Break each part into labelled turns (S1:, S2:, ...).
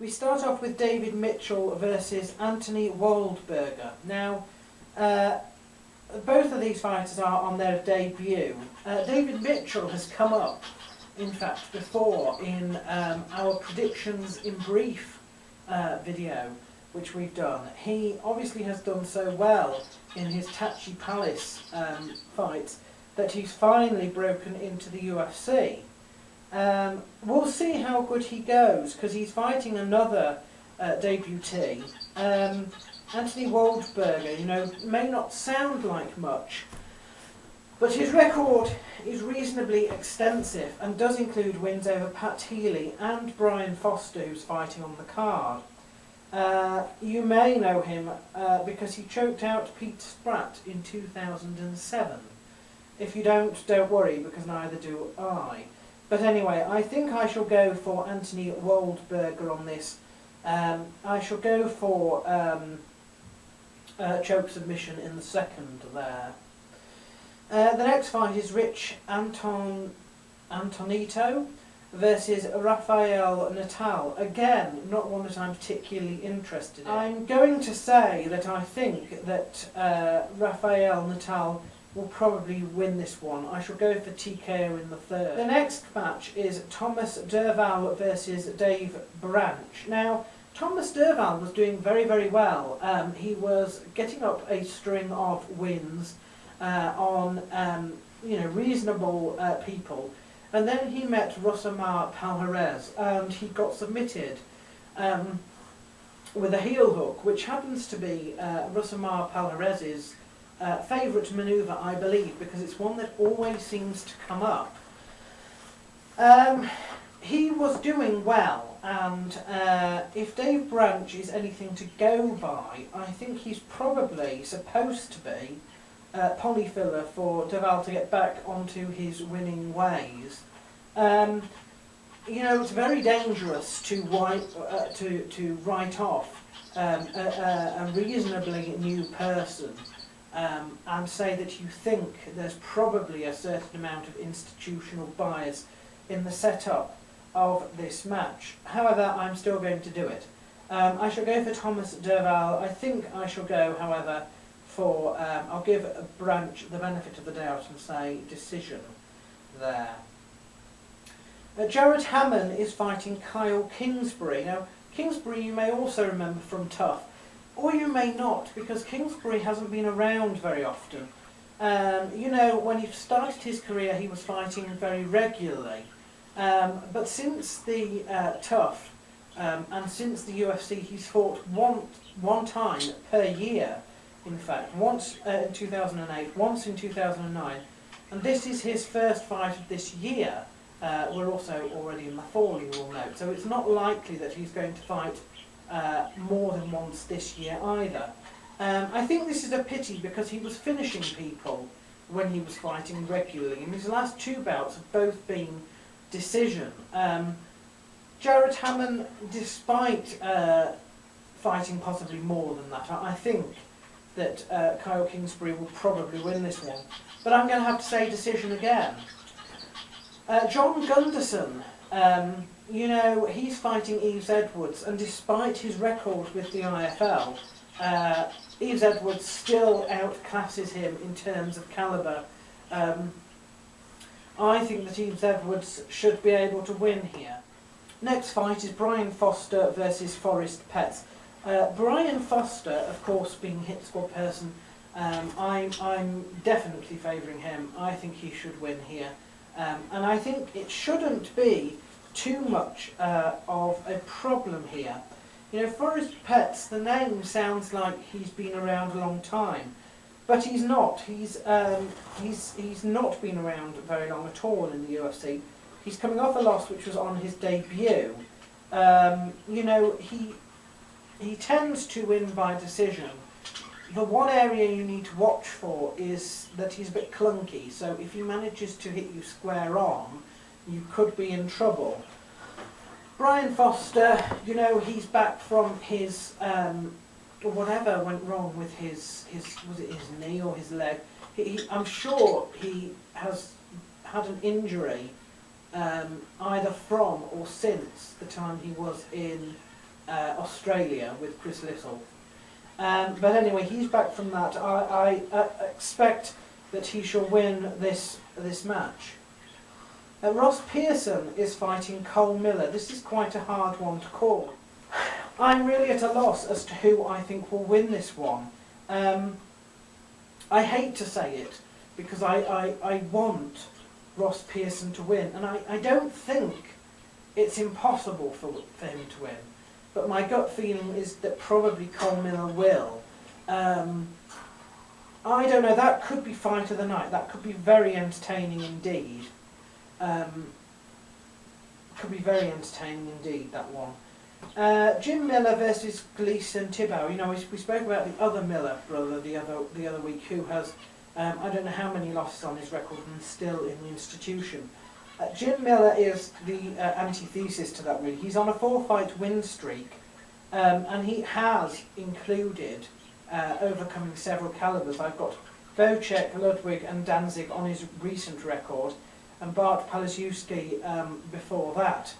S1: We start off with David Mitchell versus Anthony Waldberger. Now, both of these fighters are on their debut. David Mitchell has come up, in fact, before in our predictions in brief video, which we've done. He obviously has done so well in his Tachi Palace fights that he's finally broken into the UFC. We'll see how good he goes, because he's fighting another debutee. Anthony Waldberger, you know, may not sound like much, but his record is reasonably extensive and does include wins over Pat Healy and Brian Foster, who's fighting on the card. You may know him because he choked out Pete Spratt in 2007. If you don't worry, because neither do I. But anyway, I think I shall go for Anthony Waldberger on this. I shall go for choke submission in the second there. The next fight is Rich Antonito versus Rafael Natal. Again, not one that I'm particularly interested in. I'm going to say that I think that Rafael Natal will probably win this one. I shall go for TKO in the third. The next match is Thomas Derval versus Dave Branch. Now, Thomas Derval was doing very, very well. He was getting up a string of wins on reasonable people, and then he met Rousimar Palhares and he got submitted with a heel hook, which happens to be Rousimar Palhares's favourite manoeuvre, I believe, because it's one that always seems to come up. He was doing well, and if Dave Branch is anything to go by, I think he's probably supposed to be polyfiller for Derval to get back onto his winning ways. You know, it's very dangerous to write off a reasonably new person and say that you think there's probably a certain amount of institutional bias in the setup of this match. However, I'm still going to do it. I shall go for Thomas Derval. I think I shall go, however, for, I'll give Branch the benefit of the doubt and say decision there. Jared Hammond is fighting Kyle Kingsbury. Now, Kingsbury you may also remember from Tough, or you may not, because Kingsbury hasn't been around very often. You know, when he started his career he was fighting very regularly, but since the Tough and since the UFC he's fought one time per year. In fact, once in 2008, once in 2009, and this is his first fight of this year. We're also already in the fall, you will note, so it's not likely that he's going to fight more than once this year either. I think this is a pity because he was finishing people when he was fighting regularly, and his last two bouts have both been decision. Jared Hammond, despite fighting possibly more than that, I think that Kyle Kingsbury will probably win this one. But I'm going to have to say decision again. John Gunderson, you know, he's fighting Yves Edwards, and despite his record with the IFL, Yves Edwards still outclasses him in terms of calibre. I think that Yves Edwards should be able to win here. Next fight is Brian Foster versus Forrest Petts. Brian Foster, of course, being hit squad person, I'm definitely favouring him. I think he should win here. And I think it shouldn't be too much of a problem here. You know, Forrest Petts, the name sounds like he's been around a long time, but he's not. He's not been around very long at all in the UFC. He's coming off a loss which was on his debut. You know, he tends to win by decision. The one area you need to watch for is that he's a bit clunky, so if he manages to hit you square on, you could be in trouble. Brian Foster, you know, he's back from his, whatever went wrong with his was it his knee or his leg? I'm sure he has had an injury either from or since the time he was in Australia with Chris Little. But anyway, he's back from that. I expect that he shall win this match. Ross Pearson is fighting Cole Miller. This is quite a hard one to call. I'm really at a loss as to who I think will win this one. I hate to say it, because I want Ross Pearson to win, and I don't think it's impossible for him to win. But my gut feeling is that probably Cole Miller will. I don't know, that could be fight of the night. That could be very entertaining indeed. Could be very entertaining indeed, that one. Jim Miller versus Gleeson Thibault. You know, we spoke about the other Miller brother the other week, who has I don't know how many losses on his record and still in the institution. Jim Miller is the antithesis to that, really. He's on a 4-fight win streak, and he has included overcoming several calibers. I've got Vocek, Ludwig and Danzig on his recent record, and Bart Palasiewski before that.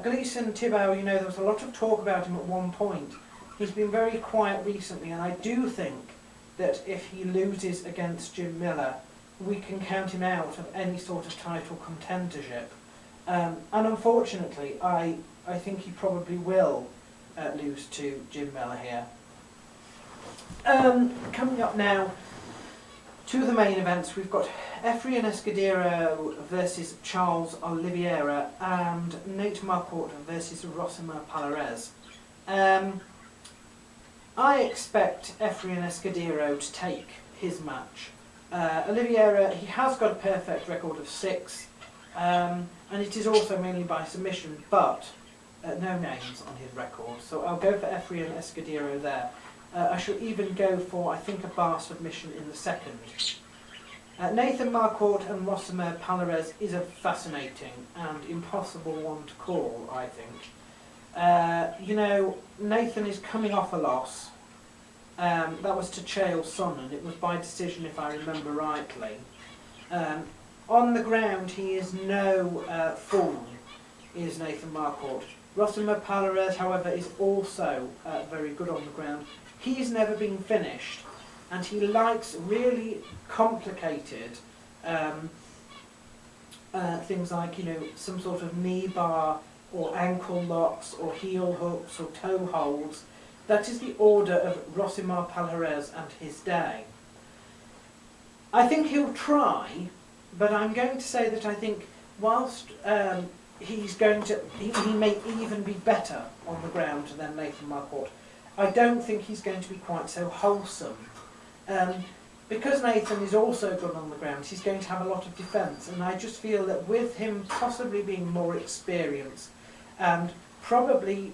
S1: Gleeson Thibault, you know, there was a lot of talk about him at one point. He's been very quiet recently, and I do think that if he loses against Jim Miller, we can count him out of any sort of title contendership. And unfortunately, I think he probably will lose to Jim Miller here. Coming up now to the main events, we've got Efrain Escudero versus Charles Oliveira and Nate Marquardt versus Rousimar Palhares. I expect Efrain Escudero to take his match. Oliveira, he has got a perfect record of 6, and it is also mainly by submission, but no names on his record, so I'll go for Efrain Escudero there. I shall even go for, I think, a bar submission in the second. Nathan Marquardt and Rousimar Palhares is a fascinating and impossible one to call, I think. You know, Nathan is coming off a loss. That was to Chael Sonnen. It was by decision, if I remember rightly. On the ground, he is no fool, is Nathan Marquardt. Rousimar Palhares, however, is also very good on the ground. He's never been finished, and he likes really complicated things like, you know, some sort of knee bar or ankle locks or heel hooks or toe holds. That is the order of Rousimar Palhares and his day. I think he'll try, but I'm going to say that I think whilst he's going to, he may even be better on the ground than Nathan Marquardt, I don't think he's going to be quite so wholesome. Because Nathan is also good on the ground, he's going to have a lot of defence, and I just feel that with him possibly being more experienced, and probably,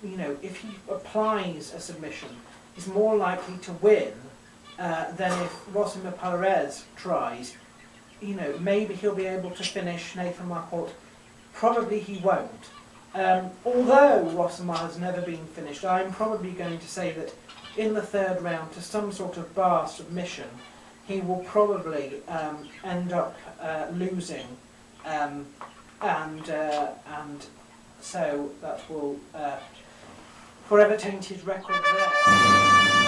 S1: you know, if he applies a submission, he's more likely to win than if Rousimar Palhares tries. You know, maybe he'll be able to finish Nathan Marquardt. Probably he won't. Although Rousimar has never been finished, I'm probably going to say that in the third round, to some sort of bar submission, he will probably end up losing, and so that will forever taint his record there.